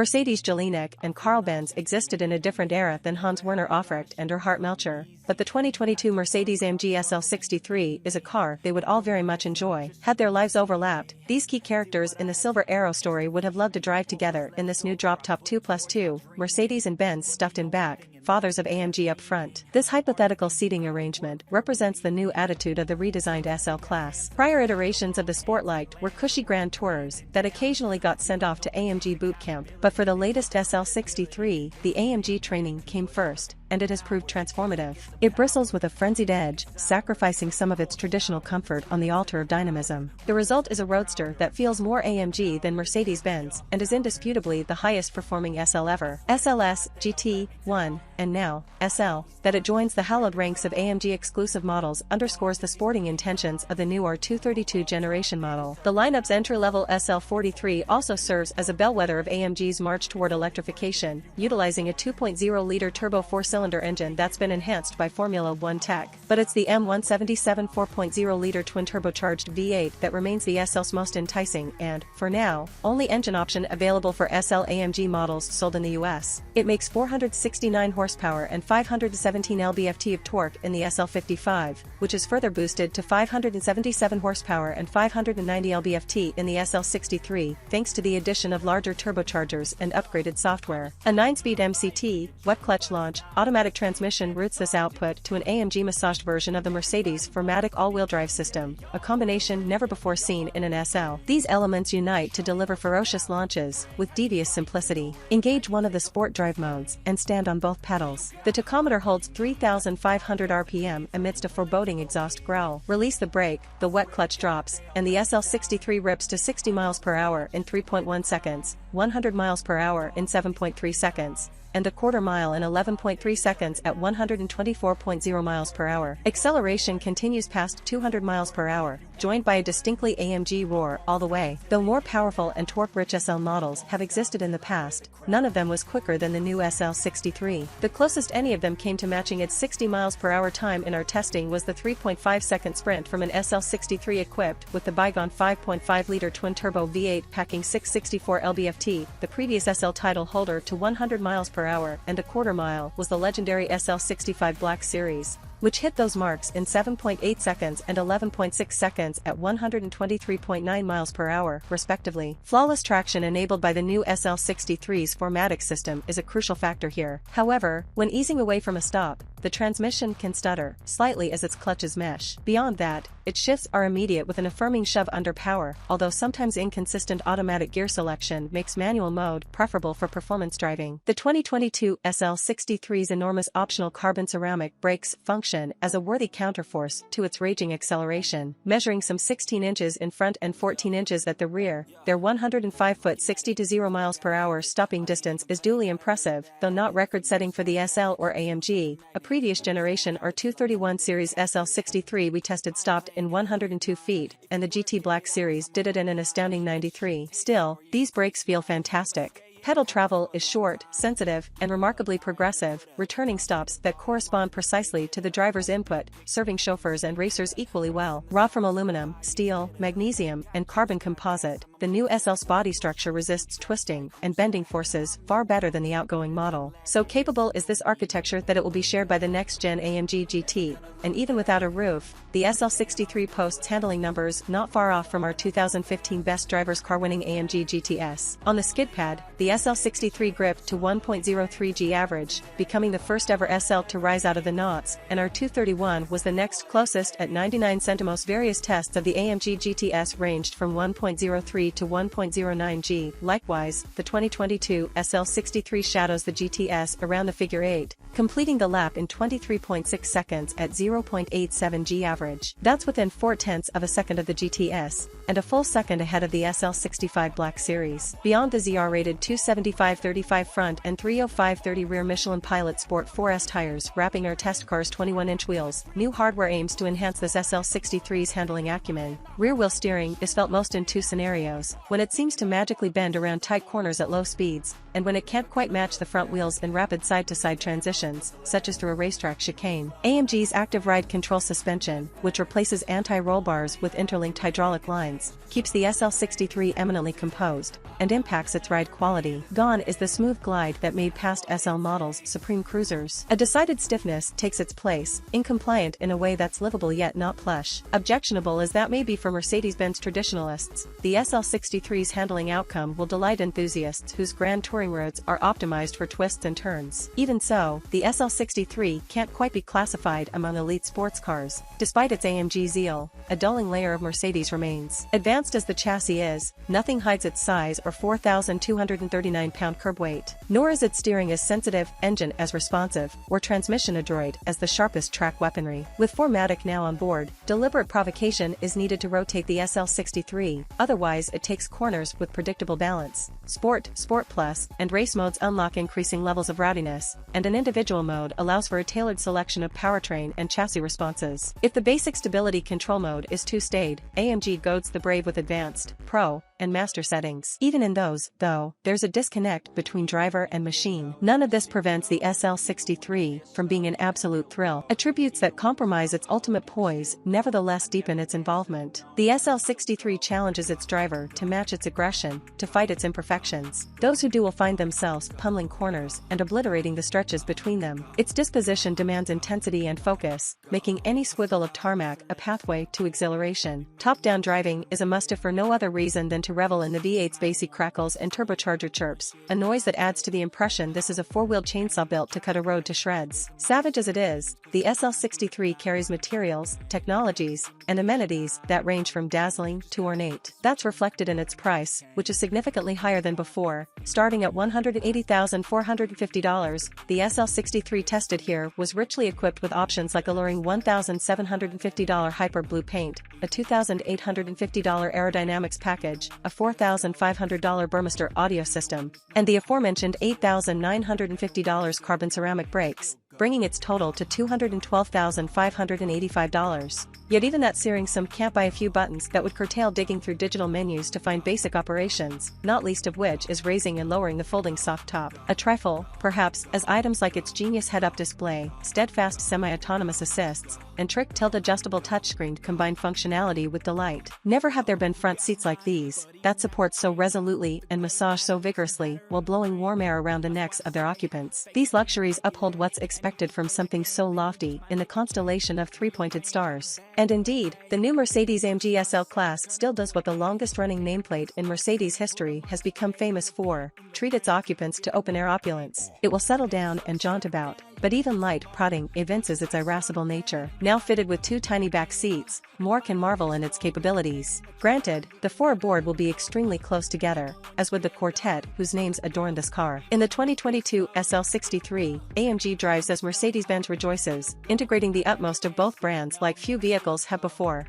Mercedes Jellinek and Carl Benz existed in a different era than Werner Aufrecht and Erhard Melcher, but the 2022 Mercedes-AMG SL63 is a car they would all very much enjoy. Had their lives overlapped, these key characters in the Silver Arrow story would have loved to drive together in this new drop-top 2+2, Mercedes and Benz stuffed in back, fathers of AMG up front. This hypothetical seating arrangement represents the new attitude of the redesigned SL class. Prior iterations of the Sport Leicht were cushy grand tourers that occasionally got sent off to AMG boot camp, but for the latest SL63, the AMG training came first, and it has proved transformative. It bristles with a frenzied edge, sacrificing some of its traditional comfort on the altar of dynamism. The result is a roadster that feels more AMG than Mercedes-Benz and is indisputably the highest performing SL ever. SLS, GT, 1, and now, SL, that it joins the hallowed ranks of AMG exclusive models underscores the sporting intentions of the new R232 generation model. The lineup's entry-level SL43 also serves as a bellwether of AMG's march toward electrification, utilizing a 2.0-liter turbo four-cylinder engine that's been enhanced by Formula One tech. But it's the M177 4.0-liter twin-turbocharged V8 that remains the SL's most enticing and, for now, only engine option available for SL AMG models sold in the US. It makes 469 horsepower and 517 lb-ft of torque in the SL55, which is further boosted to 577 horsepower and 590 lb-ft in the SL63, thanks to the addition of larger turbochargers and upgraded software. A 9-speed MCT, wet clutch launch, automatic transmission routes this output to an AMG massaged version of the Mercedes 4MATIC all-wheel drive system, a combination never before seen in an SL. These elements unite to deliver ferocious launches, with devious simplicity. Engage one of the sport drive modes, and stand on both pedals. The tachometer holds 3,500 RPM amidst a foreboding exhaust growl. Release the brake, the wet clutch drops, and the SL63 rips to 60 miles per hour in 3.1 seconds, 100 miles per hour in 7.3 seconds, and a quarter mile in 11.3 seconds at 124.0 miles per hour. Acceleration continues past 200 miles per hour, joined by a distinctly AMG roar all the way. Though more powerful and torque-rich SL models have existed in the past, none of them was quicker than the new SL63. The closest any of them came to matching its 60 miles per hour time in our testing was the 3.5-second sprint from an SL63 equipped with the bygone 5.5-liter twin-turbo V8 packing 664 lb-ft, the previous SL title holder to 100 miles per hour and a quarter mile was the legendary SL65 Black Series, which hit those marks in 7.8 seconds and 11.6 seconds at 123.9 miles per hour, respectively. Flawless traction enabled by the new SL63's 4MATIC system is a crucial factor here. However, when easing away from a stop, the transmission can stutter slightly as its clutches mesh. Beyond that, its shifts are immediate with an affirming shove under power, although sometimes inconsistent automatic gear selection makes manual mode preferable for performance driving. The 2022 SL63's enormous optional carbon ceramic brakes function as a worthy counterforce to its raging acceleration. Measuring some 16 inches in front and 14 inches at the rear, their 105-foot 60 to 0 miles per hour stopping distance is duly impressive, though not record-setting for the SL or AMG. A previous generation R231 series SL63 we tested stopped in 102 feet, and the GT Black Series did it in an astounding 93. Still, these brakes feel fantastic. Pedal travel is short, sensitive, and remarkably progressive, returning stops that correspond precisely to the driver's input, serving chauffeurs and racers equally well. Raw from aluminum, steel, magnesium, and carbon composite, the new SL's body structure resists twisting and bending forces far better than the outgoing model. So capable is this architecture that it will be shared by the next-gen AMG GT, and even without a roof, the SL63 posts handling numbers not far off from our 2015 Best Drivers Car-winning AMG GTS. On the skid pad, the SL63 gripped to 1.03 G average, becoming the first ever SL to rise out of the knots, and our 231 was the next closest at 99 centimos. Various tests of the AMG GTS ranged from 1.03 to 1.09 G. Likewise, the 2022 SL63 shadows the GTS around the figure 8, completing the lap in 23.6 seconds at 0.87 G average. That's within 0.4 of a second of the GTS, and a full second ahead of the SL65 Black Series. Beyond the ZR-rated 275/35 front and 305/30 rear Michelin Pilot Sport 4S tires wrapping our test car's 21-inch wheels, new hardware aims to enhance this SL63's handling acumen. Rear-wheel steering is felt most in two scenarios. tornadoes, when it seems to magically bend around tight corners at low speeds, and when it can't quite match the front wheels in rapid side-to-side transitions, such as through a racetrack chicane. AMG's active ride control suspension, which replaces anti-roll bars with interlinked hydraulic lines, keeps the SL63 eminently composed, and impacts its ride quality. Gone is the smooth glide that made past SL models supreme cruisers. A decided stiffness takes its place, incompliant in a way that's livable yet not plush. Objectionable as that may be for Mercedes-Benz traditionalists, the SL63's handling outcome will delight enthusiasts whose grand touring roads are optimized for twists and turns. Even so, the SL63 can't quite be classified among elite sports cars. Despite its AMG zeal, a dulling layer of Mercedes remains. Advanced as the chassis is, nothing hides its size or 4,239-pound curb weight. Nor is its steering as sensitive, engine as responsive, or transmission adroit as the sharpest track weaponry. With 4MATIC now on board, deliberate provocation is needed to rotate the SL63, otherwise it takes corners with predictable balance. Sport, Sport Plus, and race modes unlock increasing levels of rowdiness, and an individual mode allows for a tailored selection of powertrain and chassis responses. If the basic stability control mode is too staid, AMG goads the brave with advanced, Pro, and Master settings. Even in those, though, there's a disconnect between driver and machine. None of this prevents the SL63 from being an absolute thrill. Attributes that compromise its ultimate poise nevertheless deepen its involvement. The SL63 challenges its driver to match its aggression, to fight its imperfections. Those who do will find themselves pummeling corners and obliterating the stretches between them. Its disposition demands intensity and focus, making any swiggle of tarmac a pathway to exhilaration. Top-down driving is a must-have for no other reason than to revel in the V8's bassy crackles and turbocharger chirps, a noise that adds to the impression this is a four-wheeled chainsaw built to cut a road to shreds. Savage as it is, the SL63 carries materials, technologies, and amenities that range from dazzling to ornate. That's reflected in its price, which is significantly higher than before, starting at $180,450. The SL63 tested here was richly equipped with options like alluring $1,750 Hyper Blue paint, a $2,850 aerodynamics package, a $4,500 Burmester audio system, and the aforementioned $8,950 carbon ceramic brakes, bringing its total to $212,585. Yet even that searing sum can't buy a few buttons that would curtail digging through digital menus to find basic operations, not least of which is raising and lowering the folding soft top. A trifle, perhaps, as items like its genius head-up display, steadfast semi-autonomous assists, and trick tilt-adjustable touchscreen combine functionality with delight. Never have there been front seats like these, that support so resolutely and massage so vigorously while blowing warm air around the necks of their occupants. These luxuries uphold what's expected from something so lofty in the constellation of three-pointed stars. And indeed, the new Mercedes-AMG SL class still does what the longest-running nameplate in Mercedes history has become famous for: treat its occupants to open-air opulence. It will settle down and jaunt about, but even light prodding evinces its irascible nature. Now fitted with two tiny back seats, more can marvel in its capabilities. Granted, the four aboard will be extremely close together, as with the quartet whose names adorn this car. In the 2022 SL63, AMG drives as Mercedes-Benz rejoices, integrating the utmost of both brands like few vehicles have before.